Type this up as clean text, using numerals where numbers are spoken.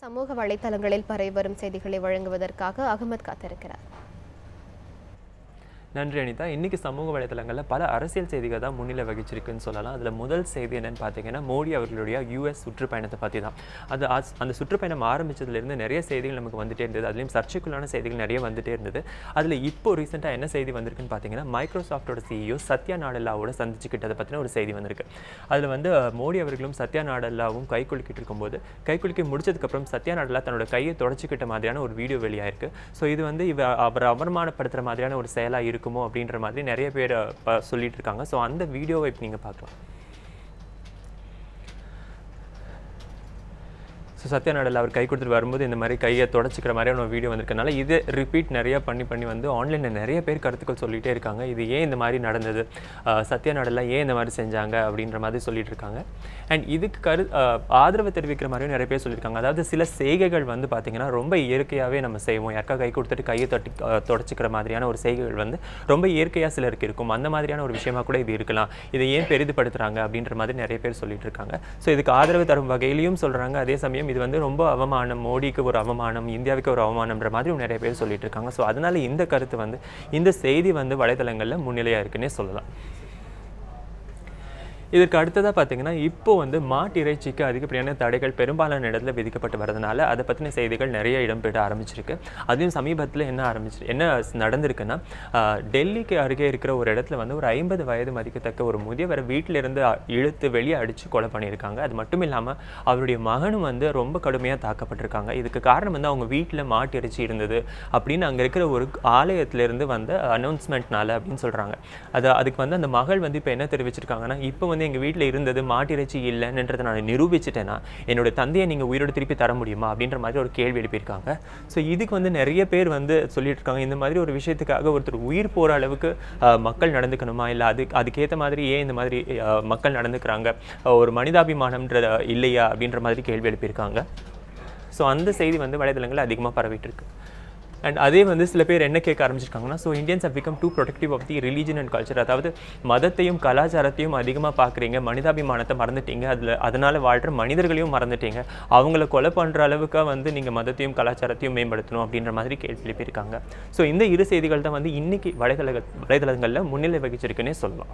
சமூக வலைத்தளங்களில் பரவி வரும் செய்திகளை வழங்குவதற்காக அகமது காத்திருக்கிறார். நன்றி அனிதா. இன்னைக்கு சமூக வலைதளங்களில் பல அரசியல் செய்திகள் தான் முன்னிலை வகிச்சிருக்குன்னு சொல்லலாம். அதில் முதல் செய்தி என்னன்னு பார்த்தீங்கன்னா, மோடி அவர்களுடைய US சுற்றுப்பயணத்தை பற்றி தான். அந்த சுற்றுப்பயணம் ஆரம்பித்ததுலேருந்து நிறைய செய்திகள் நமக்கு வந்துட்டே இருந்தது. அதுலேயும் சர்ச்சைக்குள்ளான செய்திகள் நிறைய வந்துட்டே இருந்தது. அதில் இப்போ ரீசெண்டாக என்ன செய்தி வந்திருக்குன்னு பார்த்தீங்கன்னா, மைக்ரோசாஃப்டோட CEO சத்யா நாடெல்லாவோட சந்திச்சுக்கிட்டதை பற்றின ஒரு செய்தி வந்திருக்கு. அதில் மோடி அவர்களும் சத்யா நாடெல்லாவும் கை குலுக்கிட்டு இருக்கும்போது, கை குலுக்கி முடிச்சதுக்கப்புறம் சத்யா நாடெல்லா தன்னோட கையை தொடச்சிக்கிட்ட மாதிரியான ஒரு வீடியோ வெளியாயிருக்கு. ஸோ இது அவர் அவமானப்படுத்துகிற மாதிரியான ஒரு செயலாக இருக்குமோ அப்படின்ற மாதிரி நிறைய பேர் சொல்லிட்டு இருக்காங்க. ஸோ அந்த வீடியோவை இப்போ நீங்கள் பார்க்கலாம். ஸோ சத்யா நாடெல்லா அவர் கை கொடுத்துட்டு வரும்போது இந்த மாதிரி கையை தொடச்சிக்கிற மாதிரியான ஒரு வீடியோ வந்திருக்கனால இது ரிப்பீட் நிறையா பண்ணி ஆன்லைனில் நிறைய பேர் கருத்துக்கள் சொல்லிகிட்டே இருக்காங்க. இது ஏன் இந்த மாதிரி நடந்தது, சத்யா நாடெல்லா ஏன் இந்த மாதிரி செஞ்சாங்க அப்படின்ற மாதிரி சொல்லிட்டு இருக்காங்க. அண்ட் இதுக்கு ஆதரவு தெரிவிக்கிற மாதிரியும் நிறைய பேர் சொல்லியிருக்காங்க. அதாவது சில செய்கைகள் பார்த்தீங்கன்னா ரொம்ப இயற்கையாகவே நம்ம செய்வோம். யாருக்கா கை கொடுத்துட்டு கையை தொடச்சிக்கிற மாதிரியான ஒரு செய்கைகள் ரொம்ப இயற்கையாக சிலருக்கு இருக்கும். அந்த மாதிரியான ஒரு விஷயமா கூட இது இருக்கலாம். இதை ஏன் பெரிதுபடுத்துகிறாங்க அப்படின்ற மாதிரி நிறைய பேர் சொல்லிட்டு இருக்காங்க. ஸோ இதுக்கு ஆதரவு தரும் வகையிலையும் சொல்கிறாங்க. அதே சமயம் இது ரொம்ப அவமானம், மோடிக்கு ஒரு அவமானம், இந்தியாவுக்கு ஒரு அவமானம்ன்ற மாதிரி நிறைய பேர் சொல்லிட்டு இருக்காங்க. ஸோ அதனால இந்த கருத்து இந்த செய்தி வலைதளங்களில் முன்னிலையாக இருக்குன்னே சொல்லலாம். இதற்கு அடுத்ததாக பார்த்தீங்கன்னா, இப்போ மாட்டு இறைச்சிக்கு அதிகப்படியான தடைகள் பெரும்பாலான இடத்துல விதிக்கப்பட்டு வரதுனால அதை பற்றின செய்திகள் நிறைய இடம்பெற ஆரம்பிச்சிருக்கு. அதையும் சமீபத்தில் என்ன நடந்திருக்குன்னா, டெல்லிக்கு அருகே இருக்கிற ஒரு இடத்துல ஒரு 50 வயது மதிக்கத்தக்க ஒரு முதியவரை வீட்டிலிருந்து இழுத்து வெளியே அடித்து கொலை பண்ணியிருக்காங்க. அது மட்டும் இல்லாமல் அவருடைய மகனும் ரொம்ப கடுமையாக தாக்கப்பட்டிருக்காங்க. இதுக்கு காரணம் அவங்க வீட்டில் மாட்டு இறைச்சி இருந்தது அப்படின்னு அங்கே இருக்கிற ஒரு ஆலயத்திலிருந்து வந்த அனௌன்ஸ்மெண்ட்னால அப்படின்னு சொல்கிறாங்க. அதுக்கு அந்த மகள் இப்போ என்ன தெரிவிச்சிருக்காங்கன்னா, இப்போ எங்கள் வீட்டில் இருந்தது மாட்டிறைச்சி இல்லைன்றதை நான் நிரூபிச்சிட்டேன்னா என்னோட தந்தையை நீங்கள் உயிரோடு திருப்பி தர முடியுமா அப்படின்ற மாதிரி ஒரு கேள்வி எழுப்பியிருக்காங்க. ஸோ இதுக்கு நிறைய பேர் சொல்லிட்டு இருக்காங்க, இந்த மாதிரி ஒரு விஷயத்துக்காக ஒருத்தர் உயிர் போகிற அளவுக்கு மக்கள் நடந்துக்கணுமா, இல்லை அதுக்கேற்ற மாதிரி ஏன் இந்த மாதிரி மக்கள் நடந்துக்கிறாங்க, ஒரு மனிதாபிமானம்ன்ற இல்லையா அப்படின்ற மாதிரி கேள்வி எழுப்பியிருக்காங்க. ஸோ அந்த செய்தி வலைதளங்கள் அதிகமாக பரவிட்டு இருக்கு. அண்ட் அதே சில பேர் என்ன கேட்க ஆரம்பிச்சிருக்காங்கன்னா, so Indians have become too protective of the religion and culture. அதாவது மதத்தையும் கலாச்சாரத்தையும் அதிகமாக பார்க்குறீங்க, மனிதாபிமானத்தை மறந்துட்டீங்க, அதனால் வாழ்கிற மனிதர்களையும் மறந்துட்டீங்க, அவங்கள கொலை பண்ணுற அளவுக்கு நீங்கள் மதத்தையும் கலாச்சாரத்தையும் மேம்படுத்தணும் அப்படின்ற மாதிரி கேள்வி எழுப்பியிருக்காங்க. ஸோ இந்த இரு செய்திகள் தான் இன்னைக்கு வலைதளங்களில் முன்னிலை வகிச்சிருக்குன்னே சொல்லலாம்.